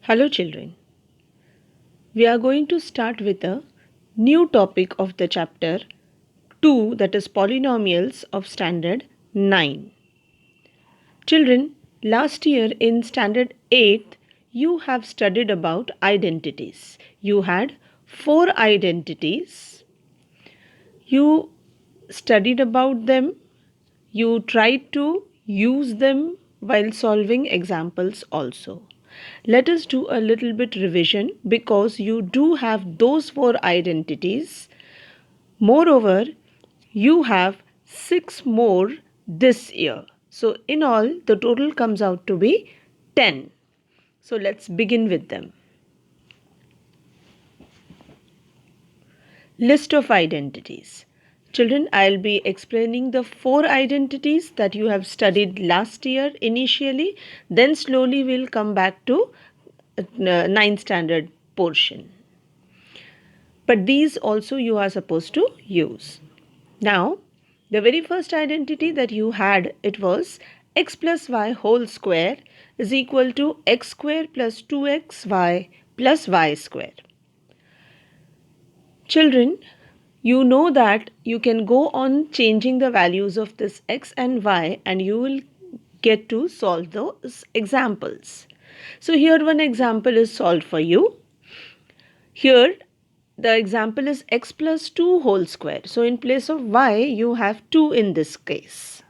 Hello children, we are going to start with a new topic of the chapter 2, that is polynomials of standard 9. Children, last year in standard 8 you have studied about identities. You had 4 identities. You studied about them. You tried to use them while solving examples also. Let us do a little bit revision because you do have those 4 identities. Moreover, you have 6 more this year. So in all, the total comes out to be 10. So let's begin with them. List of identities. Children, I'll be explaining the 4 identities that you have studied last year initially. Then slowly we'll come back to 9th standard portion. But these also you are supposed to use. Now, the very first identity that you had, it was x plus y whole square is equal to x square plus 2xy plus y square. Children, you know that you can go on changing the values of this x and y and you will get to solve those examples. So here one example is solved for you. Here the example is x plus 2 whole square. So in place of y you have 2 in this case.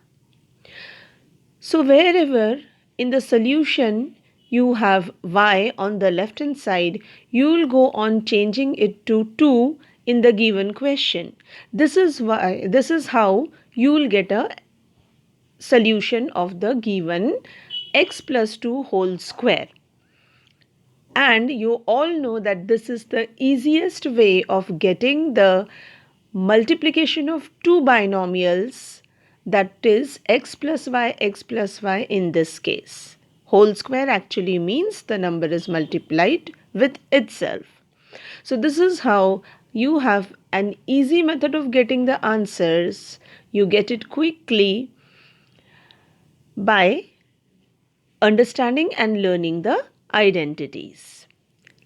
So wherever in the solution you have y on the left hand side, you will go on changing it to 2 in the given question. This is how you will get a solution of the given x plus 2 whole square. And you all know that this is the easiest way of getting the multiplication of two binomials, that is x plus y in this case. Whole square actually means the number is multiplied with itself. So this is how you have an easy method of getting the answers. You get it quickly by understanding and learning the identities.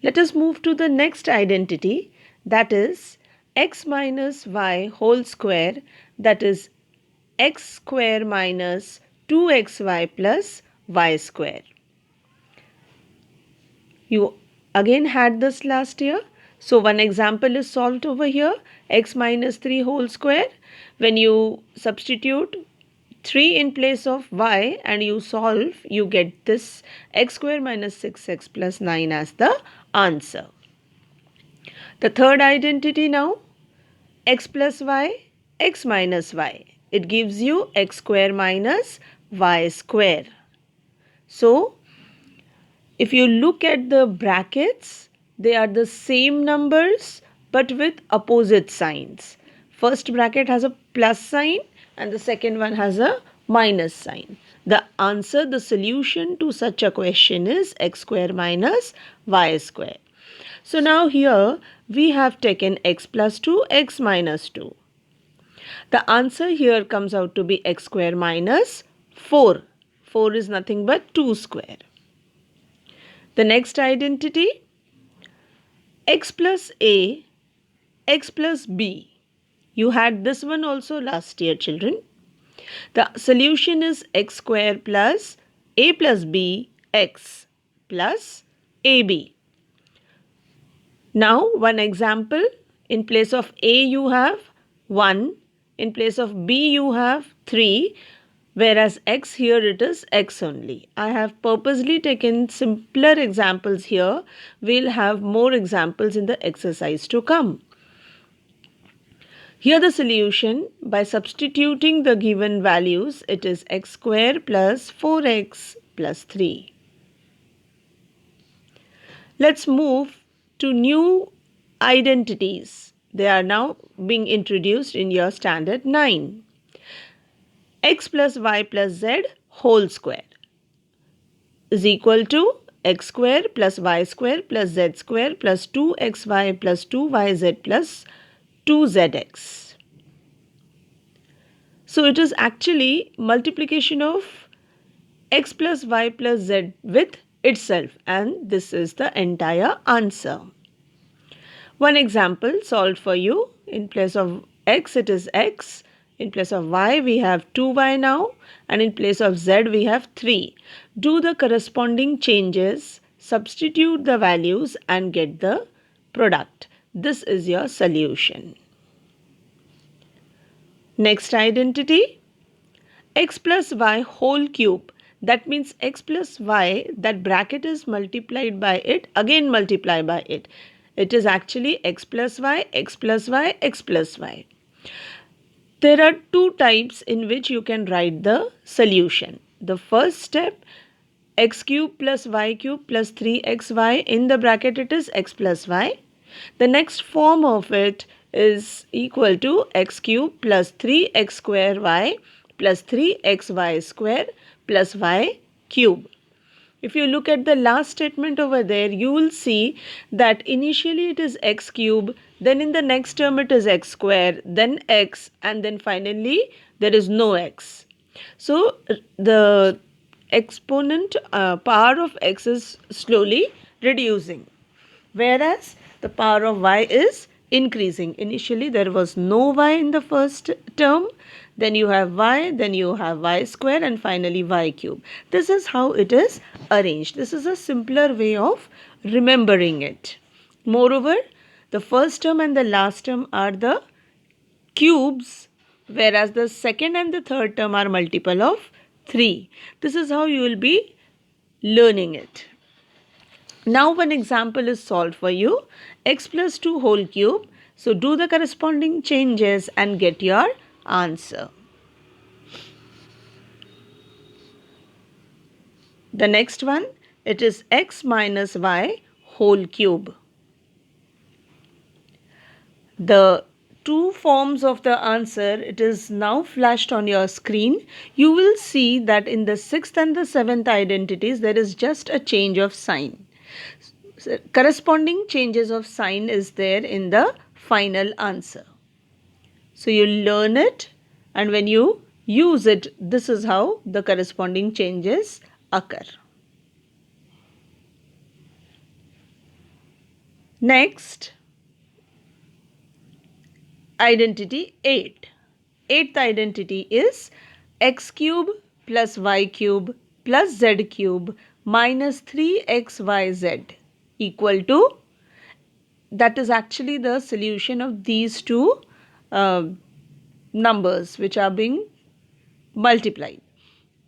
Let us move to the next identity, that is x minus y whole square, that is x square minus 2xy plus y square. You again had this last year. So one example is solved over here, x minus 3 whole square. When you substitute 3 in place of y and you solve, you get this x square minus 6x plus 9 as the answer. The third identity now, x plus y, x minus y. It gives you x square minus y square. So, if you look at the brackets, they are the same numbers but with opposite signs. First bracket has a plus sign and the second one has a minus sign. The answer, the solution to such a question is x square minus y square. So now here we have taken x plus 2, x minus 2. The answer here comes out to be x square minus 4. 4 is nothing but 2 square. The next identity, x plus a, x plus b. You had this one also last year, children. The solution is x square plus a plus b x plus ab. Now one example, in place of a you have 1, in place of b you have 3, whereas x here it is x only. I have purposely taken simpler examples here. We'll have more examples in the exercise to come. Here the solution, by substituting the given values, it is x square plus 4x plus 3. Let's move to new identities. They are now being introduced in your standard 9. X plus y plus z whole square is equal to x square plus y square plus z square plus 2xy plus 2yz plus 2zx. So it is actually multiplication of x plus y plus z with itself, and this is the entire answer. One example solved for you. In place of x, it is x. In place of y, we have 2y now. And in place of z, we have 3. Do the corresponding changes, substitute the values and get the product. This is your solution. Next identity, x plus y whole cube. That means x plus y, that bracket is multiplied by it, again multiply by it. It is actually x plus y, x plus y, x plus y. There are two types in which you can write the solution. The first step, x cube plus y cube plus 3xy, in the bracket it is x plus y. The next form of it is equal to x cube plus 3x square y plus 3xy square plus y cube. If you look at the last statement over there, you will see that initially it is x cube, then in the next term it is x square, then x, and then finally there is no x. So the exponent power of x is slowly reducing, whereas the power of y is increasing. Initially there was no y in the first term, then you have y, then you have y square, and finally y cube. This is how it is arranged. This is a simpler way of remembering it. Moreover, the first term and the last term are the cubes, whereas the second and the third term are multiple of 3. This is how you will be learning it. Now one example is solved for you, x plus 2 whole cube. So do the corresponding changes and get your answer. The next one, it is x minus y whole cube. The two forms of the answer, it is now flashed on your screen. You will see that in the 6th and the 7th identities, there is just a change of sign. So, corresponding changes of sign is there in the final answer. So you learn it, and when you use it, this is how the corresponding changes occur. Next, identity 8. Eighth identity is x cube plus y cube plus z cube minus 3xyz equal to, that is actually the solution of these two numbers which are being multiplied.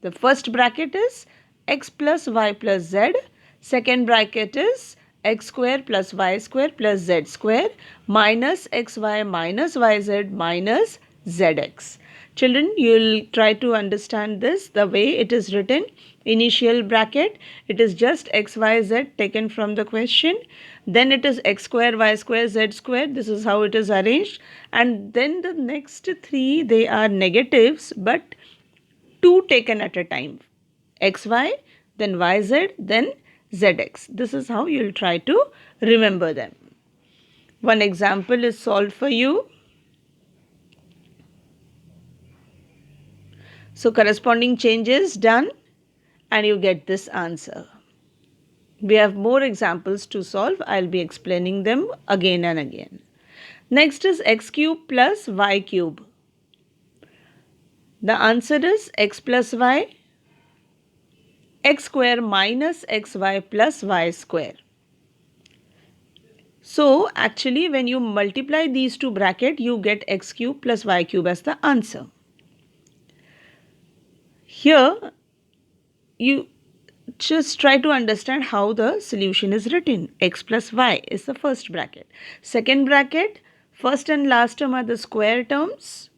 The first bracket is x plus y plus z, second bracket is x square plus y square plus z square minus xy minus yz minus zx. Children, you will try to understand this the way it is written. Initial bracket, it is just x, y, z taken from the question. Then it is x square, y square, z square. This is how it is arranged. And then the next three, they are negatives, but two taken at a time. xy, then yz, then zx. This is how you will try to remember them. One example is solved for you. So corresponding changes done, and you get this answer. We have more examples to solve. I'll be explaining them again and again. Next is x cube plus y cube. The answer is x plus y, x square minus xy plus y square. So actually when you multiply these two brackets, you get x cube plus y cube as the answer. Here you just try to understand how the solution is written. X plus y is the first bracket. Second bracket, first and last term are the square terms,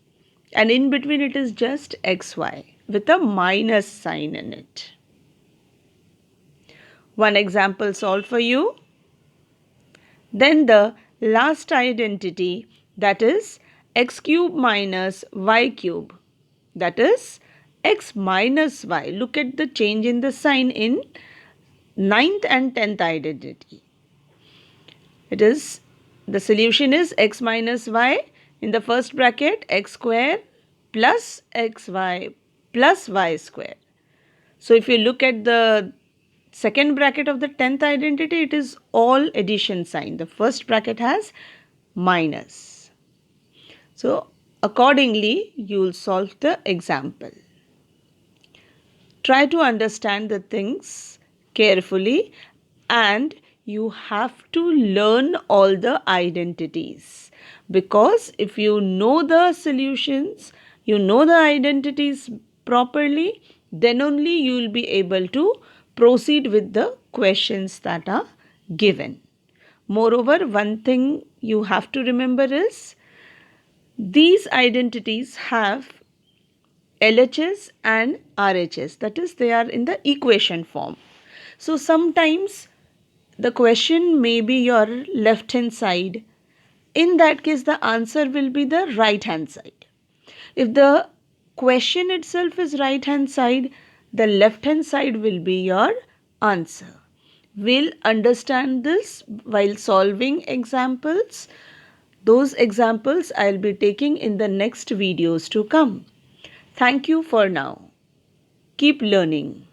and in between it is just xy with a minus sign in it. One example solved for you. Then the last identity, that is x cube minus y cube, that is x minus y. Look at the change in the sign in 9th and 10th identity. It is, the solution is x minus y, in the first bracket x square plus xy plus y square. So if you look at the second bracket of the 10th identity, it is all addition sign. The first bracket has minus. So accordingly, you will solve the example. Try to understand the things carefully, and you have to learn all the identities, because if you know the solutions, you know the identities properly, then only you will be able to proceed with the questions that are given. Moreover, one thing you have to remember is these identities have LHS and RHS, that is, they are in the equation form. So sometimes the question may be your left hand side. In that case, the answer will be the right hand side. If the question itself is right hand side, the left hand side will be your answer. We'll understand this while solving examples. Those examples I'll be taking in the next videos to come. Thank you for now. Keep learning.